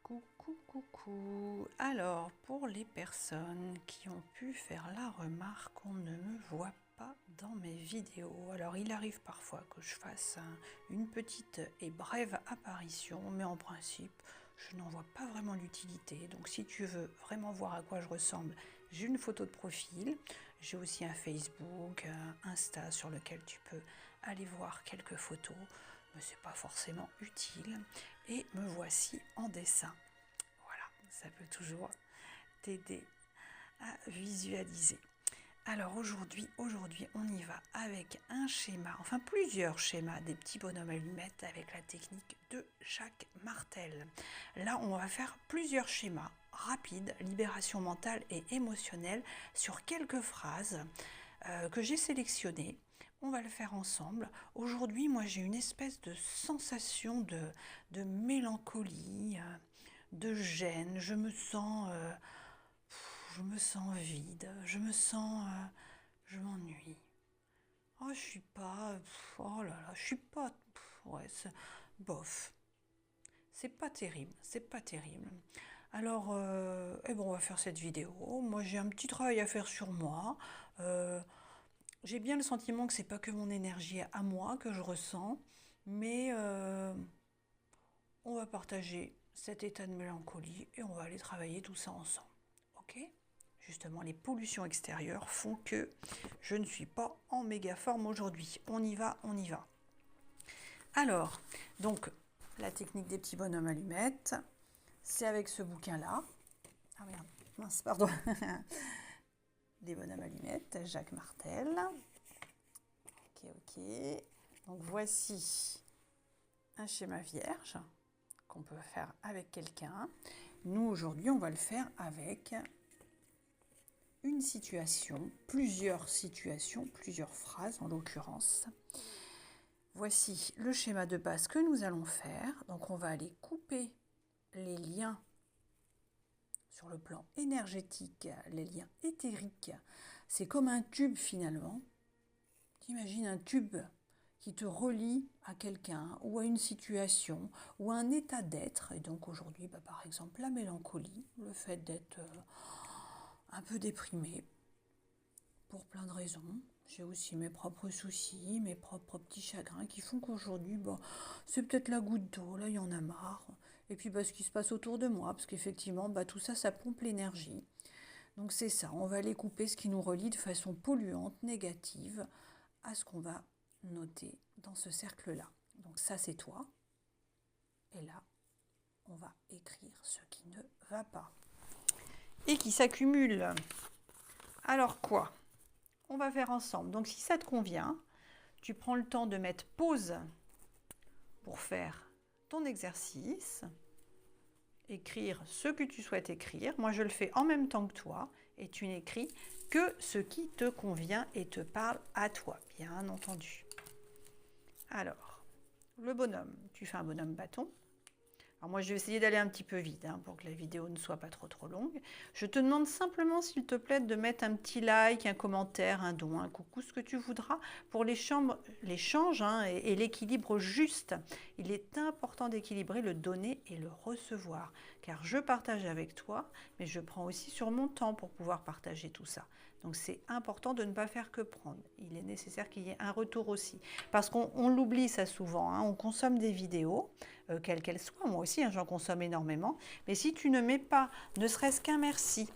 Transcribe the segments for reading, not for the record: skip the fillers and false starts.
Coucou, coucou. Alors, pour les personnes qui ont pu faire la remarque qu'on ne me voit pas dans mes vidéos, alors il arrive parfois que je fasse une petite et brève apparition, mais en principe, je n'en vois pas vraiment l'utilité. Donc si tu veux vraiment voir à quoi je ressemble, j'ai une photo de profil, j'ai aussi un Facebook, un Insta sur lequel tu peux aller voir quelques photos, mais c'est pas forcément utile. Et me voici en dessin. Voilà, ça peut toujours t'aider à visualiser. Alors aujourd'hui, on y va avec un schéma, enfin plusieurs schémas des petits bonhommes allumettes avec la technique de Jacques Martel. Là, on va faire plusieurs schémas rapides, libération mentale et émotionnelle sur quelques phrases que j'ai sélectionnées. On va le faire ensemble. Aujourd'hui, moi, j'ai une espèce de sensation de mélancolie, de gêne. Je me sens vide. Je m'ennuie. Oh, je suis pas. Oh là là, je suis pas. Ouais, bof. C'est pas terrible. C'est pas terrible. Alors, on va faire cette vidéo. Moi, j'ai un petit travail à faire sur moi. J'ai bien le sentiment que c'est pas que mon énergie à moi que je ressens, mais on va partager cet état de mélancolie et on va aller travailler tout ça ensemble. Ok? Justement, les pollutions extérieures font que je ne suis pas en méga forme aujourd'hui. On y va, on y va. Alors, donc, la technique des petits bonhommes allumettes, c'est avec ce bouquin-là. Ah merde, mince, pardon. Des bonhommes allumettes, Jacques Martel. Ok. Donc voici un schéma vierge qu'on peut faire avec quelqu'un. Nous, aujourd'hui, on va le faire avec une situation, plusieurs situations, plusieurs phrases en l'occurrence. Voici le schéma de base que nous allons faire. Donc on va aller couper les liens sur le plan énergétique, les liens éthériques. C'est comme un tube finalement. T'imagines un tube qui te relie à quelqu'un ou à une situation ou à un état d'être. Et donc aujourd'hui, par exemple, la mélancolie, le fait d'être un peu déprimé pour plein de raisons. J'ai aussi mes propres soucis, mes propres petits chagrins qui font qu'aujourd'hui, c'est peut-être la goutte d'eau, là il y en a marre. Et puis ce qui se passe autour de moi, parce qu'effectivement, tout ça, ça pompe l'énergie. Donc c'est ça, on va aller couper ce qui nous relie de façon polluante, négative, à ce qu'on va noter dans ce cercle-là. Donc ça, c'est toi. Et là, on va écrire ce qui ne va pas. Et qui s'accumule. Alors quoi? On va faire ensemble. Donc si ça te convient, tu prends le temps de mettre pause pour faire ton exercice. Écrire ce que tu souhaites écrire. Moi, je le fais en même temps que toi. Et tu n'écris que ce qui te convient et te parle à toi, bien entendu. Alors, le bonhomme, tu fais un bonhomme bâton. Alors moi, je vais essayer d'aller un petit peu vite pour que la vidéo ne soit pas trop longue. Je te demande simplement, s'il te plaît, de mettre un petit like, un commentaire, un don, un coucou, ce que tu voudras pour l'échange et l'équilibre juste. Il est important d'équilibrer le donner et le recevoir, car je partage avec toi, mais je prends aussi sur mon temps pour pouvoir partager tout ça. Donc c'est important de ne pas faire que prendre. Il est nécessaire qu'il y ait un retour aussi. Parce qu'on l'oublie ça souvent, on consomme des vidéos, quelles qu'elles soient. Moi aussi, j'en consomme énormément. Mais si tu ne mets pas, ne serait-ce qu'un merci,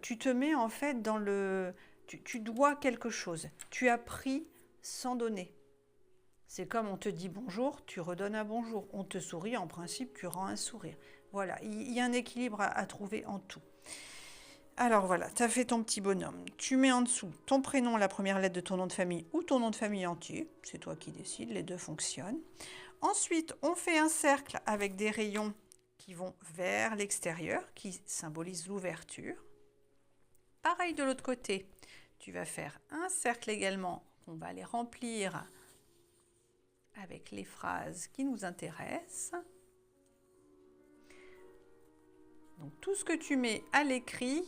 tu te mets en fait dans le... Tu dois quelque chose. Tu as pris sans donner. C'est comme on te dit bonjour, tu redonnes un bonjour. On te sourit, en principe, tu rends un sourire. Voilà, il y a un équilibre à trouver en tout. Alors voilà, tu as fait ton petit bonhomme. Tu mets en dessous ton prénom, la première lettre de ton nom de famille ou ton nom de famille entier. C'est toi qui décides, les deux fonctionnent. Ensuite, on fait un cercle avec des rayons qui vont vers l'extérieur, qui symbolisent l'ouverture. Pareil de l'autre côté, tu vas faire un cercle également. On va les remplir avec les phrases qui nous intéressent. Donc tout ce que tu mets à l'écrit,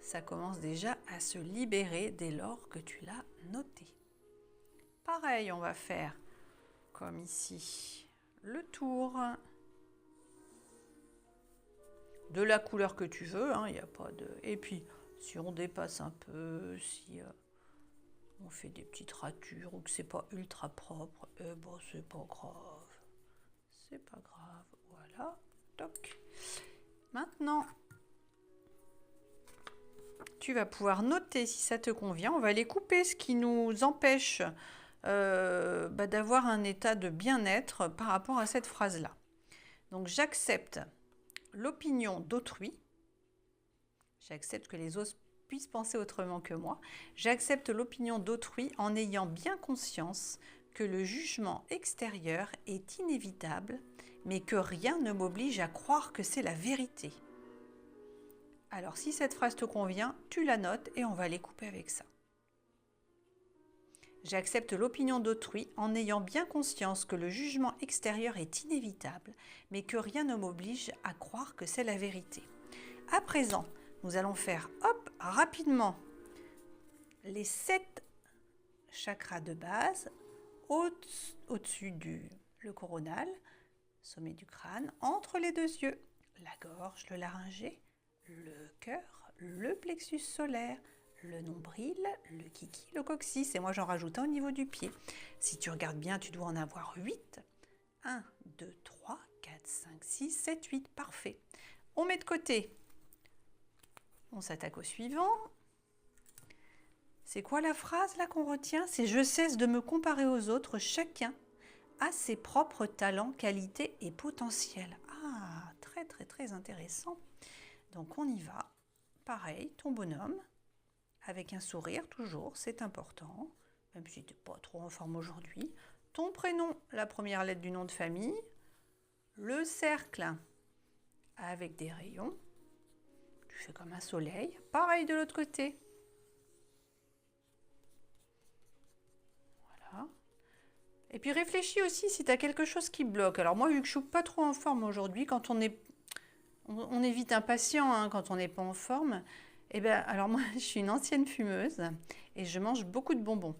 ça commence déjà à se libérer dès lors que tu l'as noté. Pareil, on va faire comme ici le tour. de la couleur que tu veux, hein, y a pas de... Et puis, si on dépasse un peu, si on fait des petites ratures ou que c'est pas ultra propre, eh ben, c'est pas grave. C'est pas grave. Voilà. Toc. Maintenant, tu vas pouvoir noter si ça te convient. On va aller couper ce qui nous empêche d'avoir un état de bien-être par rapport à cette phrase-là. Donc, j'accepte l'opinion d'autrui. J'accepte que les autres puissent penser autrement que moi. J'accepte l'opinion d'autrui en ayant bien conscience que le jugement extérieur est inévitable, mais que rien ne m'oblige à croire que c'est la vérité. Alors, si cette phrase te convient, tu la notes et on va les couper avec ça. J'accepte l'opinion d'autrui en ayant bien conscience que le jugement extérieur est inévitable, mais que rien ne m'oblige à croire que c'est la vérité. À présent, nous allons faire, hop, rapidement, les 7 chakras de base au-dessus le coronal, sommet du crâne, entre les 2 yeux, la gorge, le laryngé, le cœur, le plexus solaire, le nombril, le kiki, le coccyx. Et moi, j'en rajoute un au niveau du pied. Si tu regardes bien, tu dois en avoir 8. 1, 2, 3, 4, 5, 6, 7, 8. Parfait. On met de côté. On s'attaque au suivant. C'est quoi la phrase là qu'on retient? C'est « Je cesse de me comparer aux autres, chacun a ses propres talents, qualités et potentiels ». Ah, très très très intéressant. Donc on y va. Pareil, ton bonhomme, avec un sourire toujours, c'est important, même si tu n'es pas trop en forme aujourd'hui. Ton prénom, la première lettre du nom de famille, le cercle avec des rayons, tu fais comme un soleil, pareil de l'autre côté. Voilà. Et puis réfléchis aussi si tu as quelque chose qui bloque. Alors moi, vu que je ne suis pas trop en forme aujourd'hui, quand on est vite impatient hein, quand on n'est pas en forme. Eh bien, alors moi, je suis une ancienne fumeuse et je mange beaucoup de bonbons.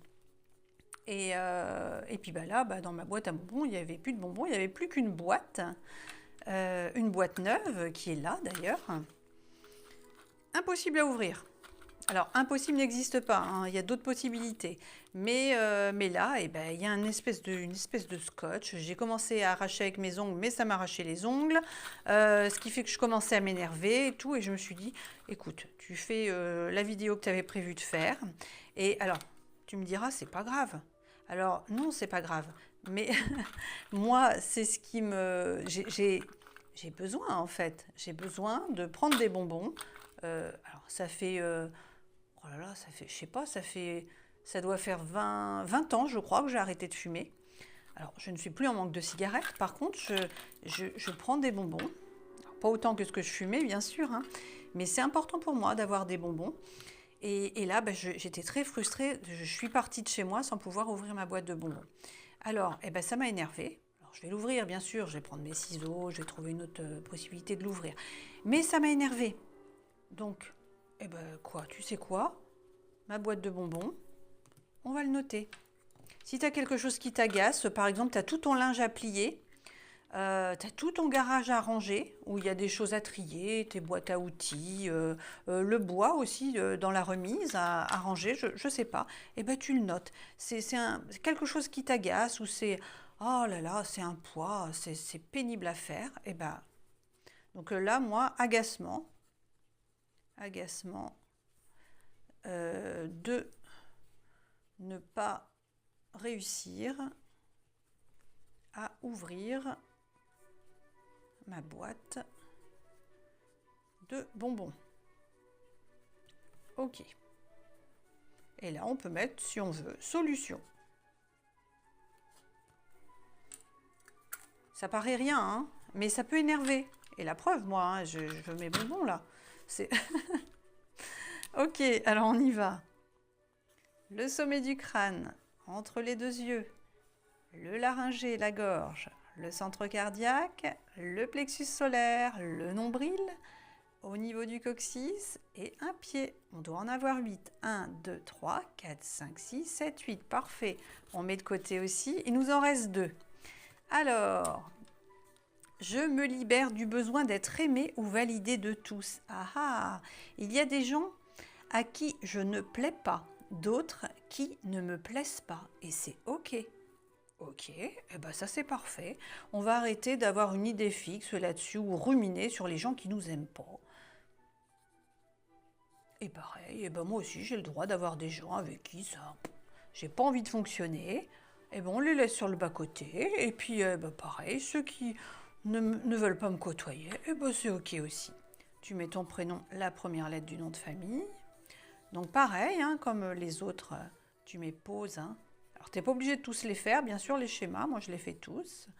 Et puis là, dans ma boîte à bonbons, il n'y avait plus de bonbons, il n'y avait plus qu'une boîte neuve qui est là d'ailleurs. Impossible à ouvrir. Alors, impossible n'existe pas, hein, il y a d'autres possibilités. Mais là, il y a une espèce de scotch. J'ai commencé à arracher avec mes ongles, mais ça m'a arraché les ongles. Ce qui fait que je commençais à m'énerver et tout. Et je me suis dit, écoute, tu fais la vidéo que tu avais prévu de faire. Et alors, tu me diras, c'est pas grave. Alors, non, c'est pas grave. Mais moi, c'est ce qui me... J'ai besoin, en fait. J'ai besoin de prendre des bonbons. Alors, ça fait... oh là là, ça fait, je sais pas, ça doit faire 20 ans, je crois, que j'ai arrêté de fumer. Alors, je ne suis plus en manque de cigarettes. Par contre, je prends des bonbons. Alors, pas autant que ce que je fumais, bien sûr, hein, mais c'est important pour moi d'avoir des bonbons. Et là, j'étais très frustrée. Je suis partie de chez moi sans pouvoir ouvrir ma boîte de bonbons. Alors, ça m'a énervée. Alors, je vais l'ouvrir, bien sûr. Je vais prendre mes ciseaux, je vais trouver une autre possibilité de l'ouvrir. Mais ça m'a énervée. Donc, tu sais quoi? Ma boîte de bonbons, on va le noter. Si tu as quelque chose qui t'agace, par exemple, tu as tout ton linge à plier, tu as tout ton garage à ranger, où il y a des choses à trier, tes boîtes à outils, le bois aussi dans la remise à ranger, je ne sais pas, tu le notes. C'est quelque chose qui t'agace, ou c'est « oh là là, c'est un poids, c'est pénible à faire », donc là, moi, agacement de ne pas réussir à ouvrir ma boîte de bonbons. Ok. Et là, on peut mettre, si on veut, solution. Ça paraît rien, hein, mais ça peut énerver. Et la preuve, moi, hein, je veux mes bonbons là. C'est... Ok, alors on y va. Le sommet du crâne, entre les 2 yeux, le laryngé, la gorge, le centre cardiaque, le plexus solaire, le nombril, au niveau du coccyx et un pied. On doit en avoir 8. 1, 2, 3, 4, 5, 6, 7, 8. Parfait. On met de côté aussi. Il nous en reste 2. Alors, Je me libère du besoin d'être aimé ou validé de tous. Ah ah, il y a des gens à qui je ne plais pas, d'autres qui ne me plaisent pas. Et c'est OK. OK, eh ben ça c'est parfait. On va arrêter d'avoir une idée fixe là-dessus ou ruminer sur les gens qui nous aiment pas. Et pareil, eh ben moi aussi j'ai le droit d'avoir des gens avec qui ça, j'ai pas envie de fonctionner. Eh ben on les laisse sur le bas-côté. Et puis pareil, ceux qui ne veulent pas me côtoyer, eh ben c'est OK aussi. Tu mets ton prénom, la première lettre du nom de famille. Donc pareil, hein, comme les autres, tu mets pause. Hein. Alors tu n'es pas obligé de tous les faire, bien sûr les schémas, moi je les fais tous.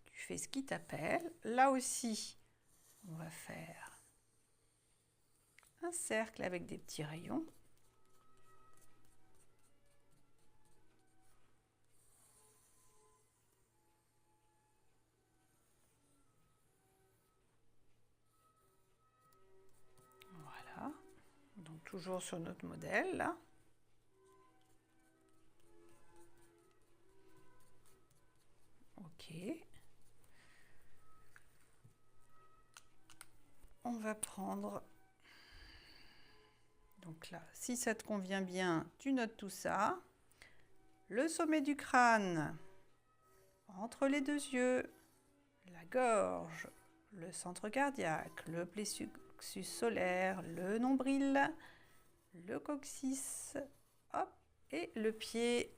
Tu fais ce qui t'appelle. Là aussi, on va faire un cercle avec des petits rayons. Voilà. Donc toujours sur notre modèle là. OK. On va prendre, donc là, si ça te convient bien, tu notes tout ça. Le sommet du crâne, entre les deux yeux, la gorge, le centre cardiaque, le plexus solaire, le nombril, le coccyx, hop, et le pied.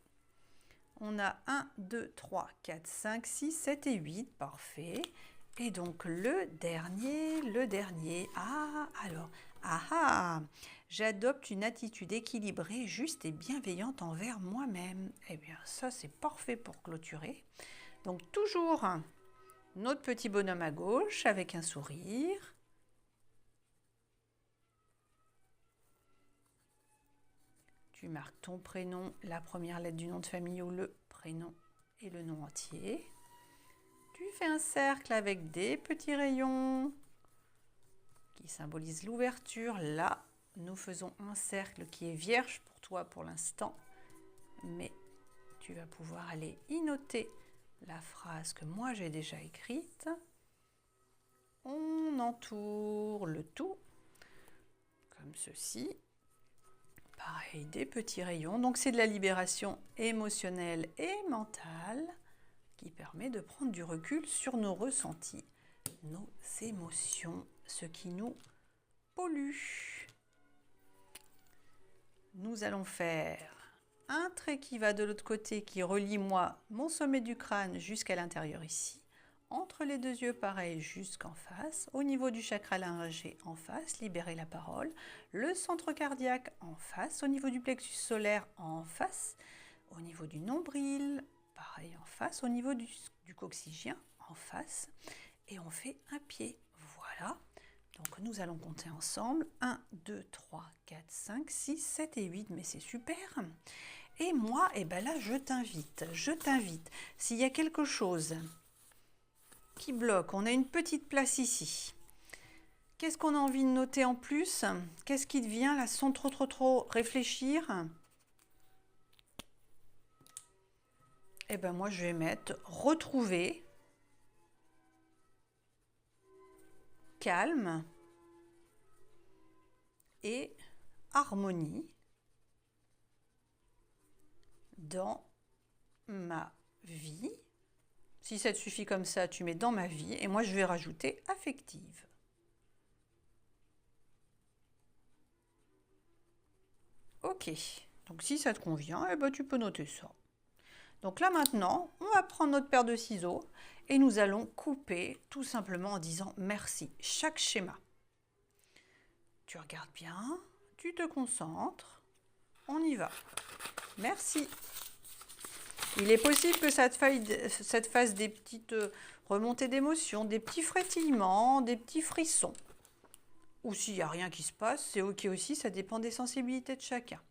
On a 1, 2, 3, 4, 5, 6, 7 et 8, parfait. Et donc le dernier, j'adopte une attitude équilibrée, juste et bienveillante envers moi-même. Eh bien ça c'est parfait pour clôturer. Donc toujours notre petit bonhomme à gauche avec un sourire. Tu marques ton prénom, la première lettre du nom de famille ou le prénom et le nom entier. Tu fais un cercle avec des petits rayons qui symbolisent l'ouverture. Là, nous faisons un cercle qui est vierge pour toi pour l'instant, mais tu vas pouvoir aller y noter la phrase que moi j'ai déjà écrite. On entoure le tout comme ceci. Pareil, des petits rayons. Donc c'est de la libération émotionnelle et mentale qui permet de prendre du recul sur nos ressentis, nos émotions, ce qui nous pollue. Nous allons faire un trait qui va de l'autre côté, qui relie moi, mon sommet du crâne jusqu'à l'intérieur ici. Entre les deux yeux, pareil, jusqu'en face. Au niveau du chakra laryngé, en face, libérer la parole. Le centre cardiaque, en face. Au niveau du plexus solaire, en face. Au niveau du nombril, pareil, en face. Au niveau du coccygien, en face. Et on fait un pied. Voilà. Donc nous allons compter ensemble. 1, 2, 3, 4, 5, 6, 7 et 8. Mais c'est super. Et moi, eh ben là, je t'invite. S'il y a quelque chose qui bloque, on a une petite place ici. Qu'est-ce qu'on a envie de noter en plus? Qu'est-ce qui te vient là sans trop réfléchir? Eh ben moi je vais mettre retrouver, calme et harmonie dans ma vie. Si ça te suffit comme ça, tu mets dans ma vie. Et moi, je vais rajouter affective. OK. Donc, si ça te convient, eh ben, tu peux noter ça. Donc là, maintenant, on va prendre notre paire de ciseaux et nous allons couper tout simplement en disant merci. Chaque schéma. Tu regardes bien, tu te concentres. On y va. Merci. Il est possible que ça te fasse des petites remontées d'émotions, des petits frétillements, des petits frissons. Ou s'il n'y a rien qui se passe, c'est OK aussi, ça dépend des sensibilités de chacun.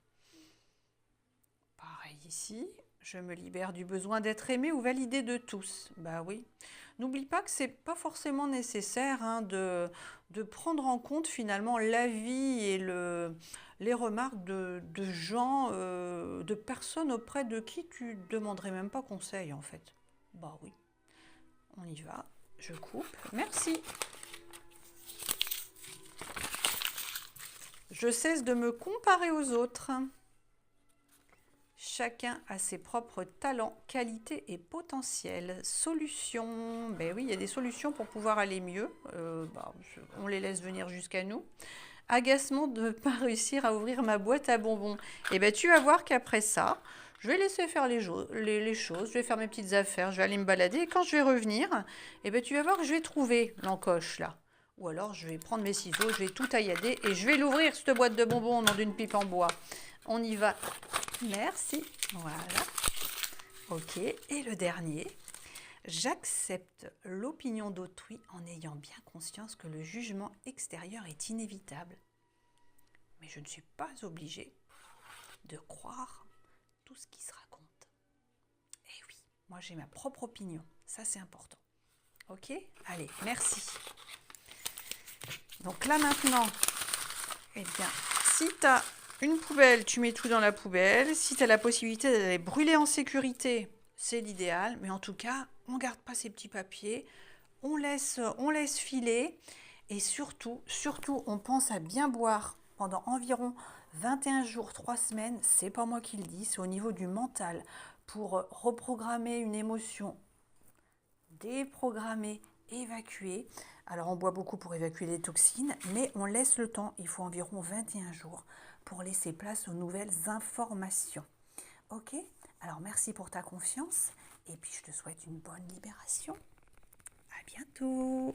Pareil ici, je me libère du besoin d'être aimé ou validé de tous. Bah oui. N'oublie pas que ce n'est pas forcément nécessaire hein, de prendre en compte finalement l'avis et les remarques de gens, de personnes auprès de qui tu ne demanderais même pas conseil en fait. Bah oui, on y va. je coupe. Merci. Je cesse de me comparer aux autres. Chacun a ses propres talents, qualités et potentiels. Solutions. Ben oui, il y a des solutions pour pouvoir aller mieux. On les laisse venir jusqu'à nous. Agacement de ne pas réussir à ouvrir ma boîte à bonbons. Et ben tu vas voir qu'après ça, je vais laisser faire les choses, je vais faire mes petites affaires, je vais aller me balader. Et quand je vais revenir, et ben tu vas voir que je vais trouver l'encoche là. Ou alors je vais prendre mes ciseaux, je vais tout taillader et je vais l'ouvrir, cette boîte de bonbons dans une pipe en bois. On y va. Merci. Voilà. Ok. Et le dernier. J'accepte l'opinion d'autrui en ayant bien conscience que le jugement extérieur est inévitable. Mais je ne suis pas obligée de croire tout ce qui se raconte. Eh oui, moi j'ai ma propre opinion. Ça c'est important. Ok ? Allez, merci. Donc là maintenant, eh bien, si tu as une poubelle, tu mets tout dans la poubelle. Si tu as la possibilité d'aller brûler en sécurité, c'est l'idéal. Mais en tout cas, on ne garde pas ces petits papiers. On laisse filer. Et surtout, on pense à bien boire pendant environ 21 jours, 3 semaines. C'est pas moi qui le dis, c'est au niveau du mental. Pour reprogrammer une émotion, déprogrammer, évacuer. Alors on boit beaucoup pour évacuer les toxines, mais on laisse le temps. Il faut environ 21 jours pour laisser place aux nouvelles informations. Ok ? Alors merci pour ta confiance et puis je te souhaite une bonne libération. À bientôt.